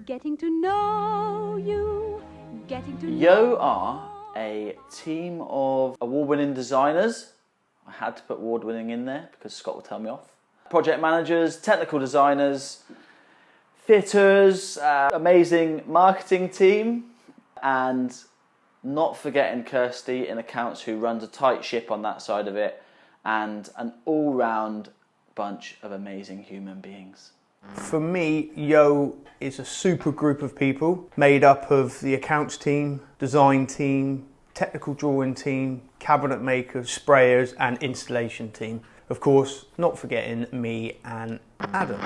Getting to know you, getting to YEO are a team of award-winning designers. I had to put award-winning in there because Scott will tell me off. Project managers, technical designers, fitters, amazing marketing team, and not forgetting Kirsty in accounts, who runs a tight ship on that side of it, and an all-round bunch of amazing human beings. For me, YEO is a super group of people made up of the accounts team, design team, technical drawing team, cabinet makers, sprayers and installation team. Of course, not forgetting me and Adam.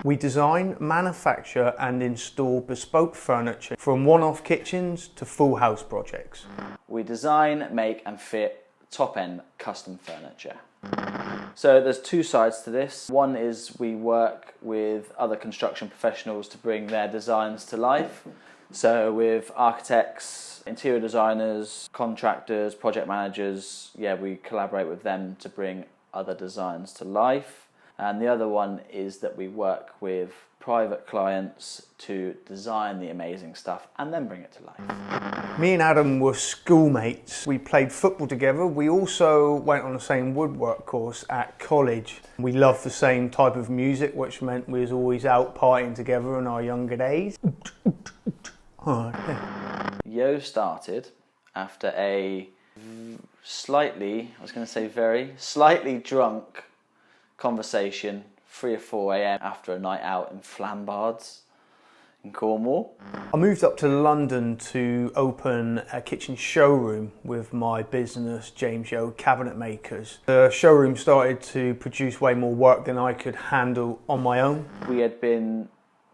We design, manufacture and install bespoke furniture from one-off kitchens to full house projects. We design, make and fit top-end custom furniture. So there's two sides to this. One is we work with other construction professionals to bring their designs to life. So with architects, interior designers, contractors, project managers, we collaborate with them to bring other designs to life. And the other one is that we work with private clients to design the amazing stuff and then bring it to life. Me and Adam were schoolmates. We played football together. We also went on the same woodwork course at college. We loved the same type of music, which meant we was always out partying together in our younger days. YEO started after a slightly drunk conversation 3 or 4 a.m. after a night out in Flambards in Cornwall. I moved up to London to open a kitchen showroom with my business, YEO Cabinet Makers. The showroom started to produce way more work than I could handle on my own. We had been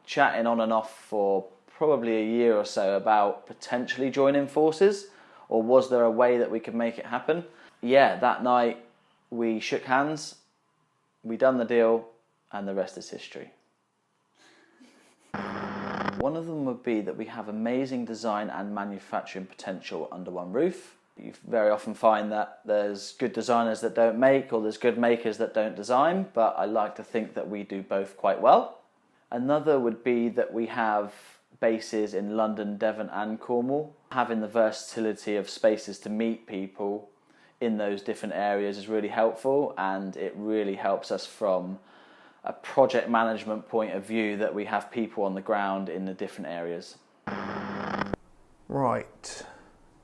chatting on and off for probably a year or so about potentially joining forces, or was there a way that we could make it happen? That night we shook hands, we done the deal, and the rest is history. One of them would be that we have amazing design and manufacturing potential under one roof. You very often find that there's good designers that don't make, or there's good makers that don't design, but I like to think that we do both quite well. Another would be that we have bases in London, Devon and Cornwall. Having the versatility of spaces to meet people in those different areas is really helpful, and it really helps us from a project management point of view that we have people on the ground in the different areas. Right.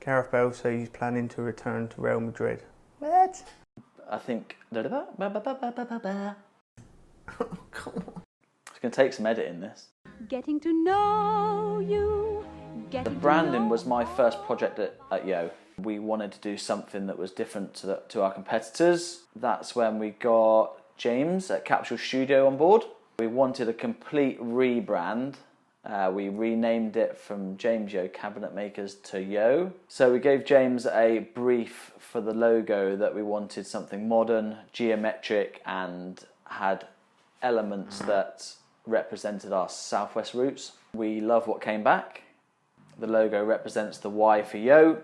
Gareth Bale says he's planning to return to Real Madrid. What? I think... It's going to take some editing, this. Getting to know you, The branding was my first project at YEO. We wanted to do something that was different to our competitors. That's when we got James at Capsule Studio on board. We wanted a complete rebrand. We renamed it from YEO Cabinet Makers to YEO. So we gave James a brief for the logo that we wanted something modern, geometric, and had elements that represented our southwest roots. We love what came back. The logo represents the Y for YEO.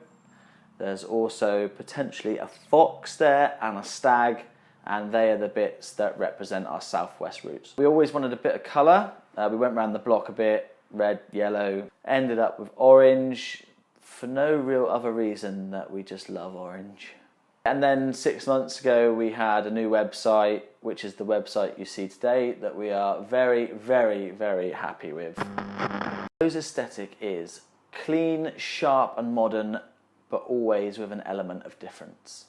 There's also potentially a fox there and a stag, and they are the bits that represent our southwest roots. We always wanted a bit of colour. We went around the block a bit, red, yellow, ended up with orange for no real other reason that we just love orange. And then 6 months ago we had a new website, which is the website you see today, that we are very, very, very happy with. YEO's aesthetic is clean, sharp and modern, but always with an element of difference.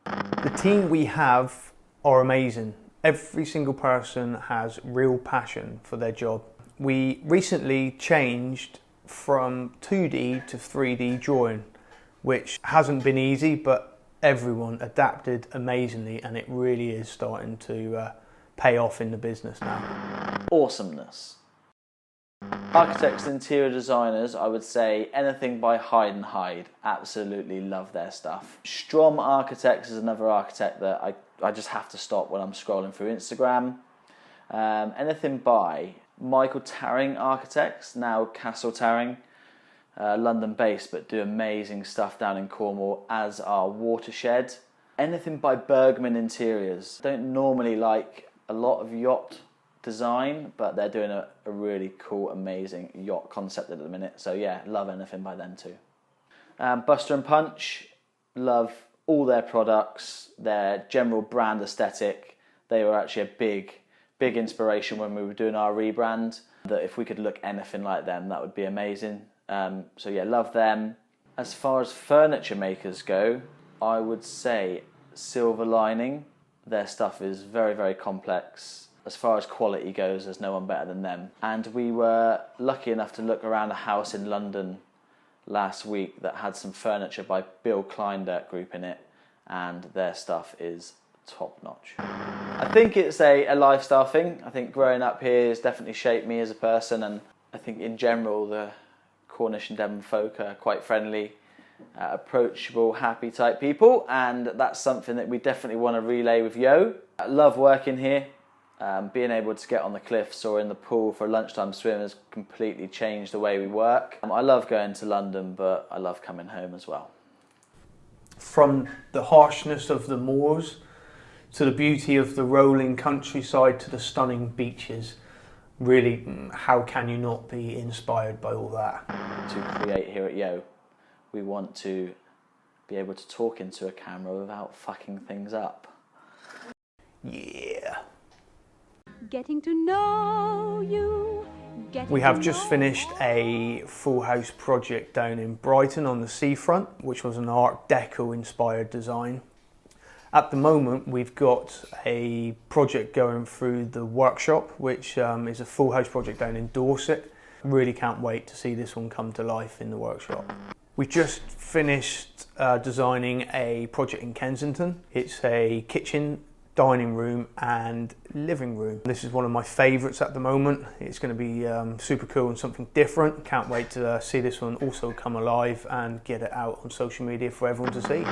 The team we have are amazing. Every single person has real passion for their job. We recently changed from 2D to 3D drawing, which hasn't been easy, but everyone adapted amazingly, and it really is starting to pay off in the business now. Awesomeness. Architects and interior designers, I would say anything by Hyde and Hyde, absolutely love their stuff. Strom Architects is another architect that I just have to stop when I'm scrolling through Instagram. Anything by Michael Tarring Architects, now Castle Tarring, London based, but do amazing stuff down in Cornwall, as are Watershed. Anything by Bergman Interiors. Don't normally like a lot of yacht design, but they're doing a really cool, amazing yacht concept at the minute. So yeah, love anything by them too. Buster and Punch, love all their products, their general brand aesthetic. They were actually a big inspiration when we were doing our rebrand, that if we could look anything like them, that would be amazing. So yeah, love them. As far as furniture makers go, I would say Silver Lining. Their stuff is very, very complex. As far as quality goes, there's no one better than them. And we were lucky enough to look around a house in London last week that had some furniture by Bill Kleindirt Group in it, and their stuff is top notch. I think it's a lifestyle thing. I think growing up here has definitely shaped me as a person, and I think in general the Cornish and Devon folk are quite friendly, approachable, happy type people, and that's something that we definitely want to relay with YEO. I love working here. Being able to get on the cliffs or in the pool for a lunchtime swim has completely changed the way we work. I love going to London, but I love coming home as well. From the harshness of the moors to the beauty of the rolling countryside to the stunning beaches, really, how can you not be inspired by all that? To create here at YEO, we want to be able to talk into a camera without fucking things up. Yeah. Getting to know you. We have just finished a full house project down in Brighton on the seafront, which was an Art Deco inspired design. At the moment, we've got a project going through the workshop, which is a full house project down in Dorset. Really can't wait to see this one come to life in the workshop. We just finished designing a project in Kensington. It's a kitchen, dining room and living room. This is one of my favourites at the moment. It's going to be super cool and something different. Can't wait to see this one also come alive and get it out on social media for everyone to see.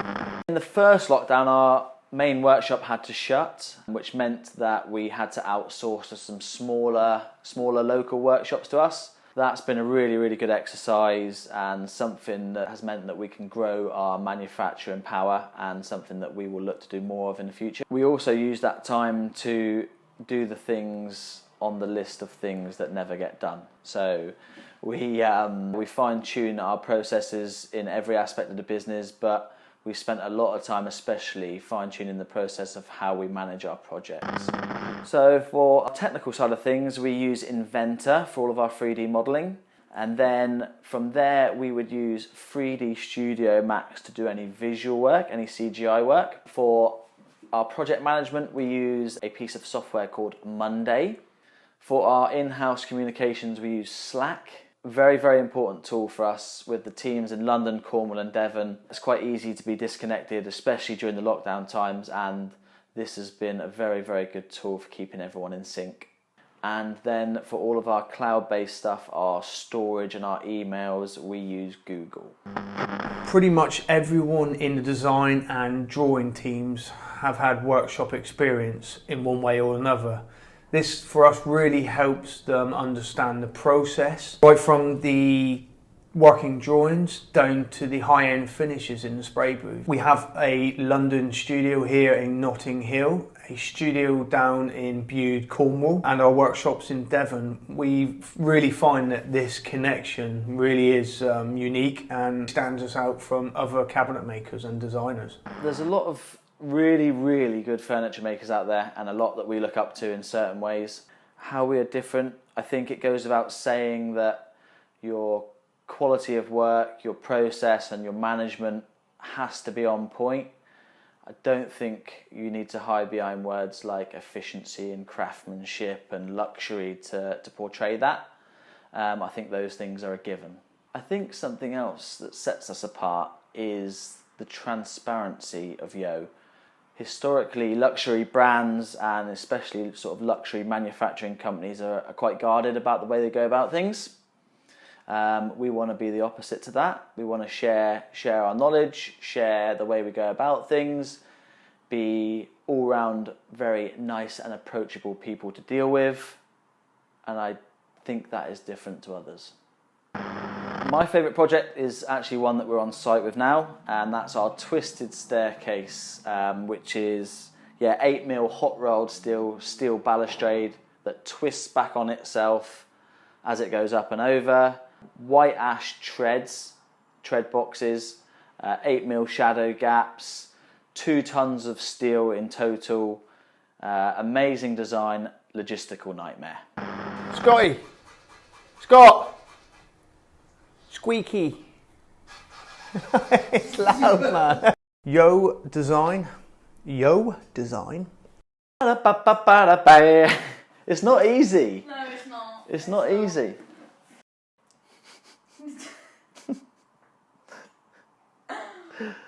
In the first lockdown, our main workshop had to shut, which meant that we had to outsource to some smaller local workshops to us. That's been a really, really good exercise and something that has meant that we can grow our manufacturing power, and something that we will look to do more of in the future. We also use that time to do the things on the list of things that never get done. So we fine-tune our processes in every aspect of the business, but we spent a lot of time especially fine-tuning the process of how we manage our projects. So for our technical side of things, we use Inventor for all of our 3D modelling. And then from there, we would use 3D Studio Max to do any visual work, any CGI work. For our project management, we use a piece of software called Monday. For our in-house communications, we use Slack. Very, very important tool for us with the teams in London, Cornwall and Devon. It's quite easy to be disconnected, especially during the lockdown times, and this has been a very, very good tool for keeping everyone in sync. And then for all of our cloud-based stuff, our storage and our emails, we use Google. Pretty much everyone in the design and drawing teams have had workshop experience in one way or another. This, for us, really helps them understand the process, right from the working drawings down to the high-end finishes in the spray booth. We have a London studio here in Notting Hill, a studio down in Bude, Cornwall, and our workshops in Devon. We really find that this connection really is unique and stands us out from other cabinet makers and designers. There's a lot of really, really good furniture makers out there, and a lot that we look up to in certain ways. How we are different, I think it goes without saying that your quality of work, your process and your management has to be on point. I don't think you need to hide behind words like efficiency and craftsmanship and luxury to portray that. I think those things are a given. I think something else that sets us apart is the transparency of YEO. Historically, luxury brands and especially sort of luxury manufacturing companies are quite guarded about the way they go about things. We want to be the opposite to that. We want to share our knowledge, share the way we go about things, be all round very nice and approachable people to deal with, and I think that is different to others. My favourite project is actually one that we're on site with now, and that's our twisted staircase, which is 8mm hot rolled steel balustrade that twists back on itself as it goes up and over. White ash tread boxes, 8mm shadow gaps, 2 tons of steel in total. Amazing design, logistical nightmare. Scotty! Scott! Squeaky! It's loud, man. YEO design. YEO design. It's not easy. No, it's not. It's not easy.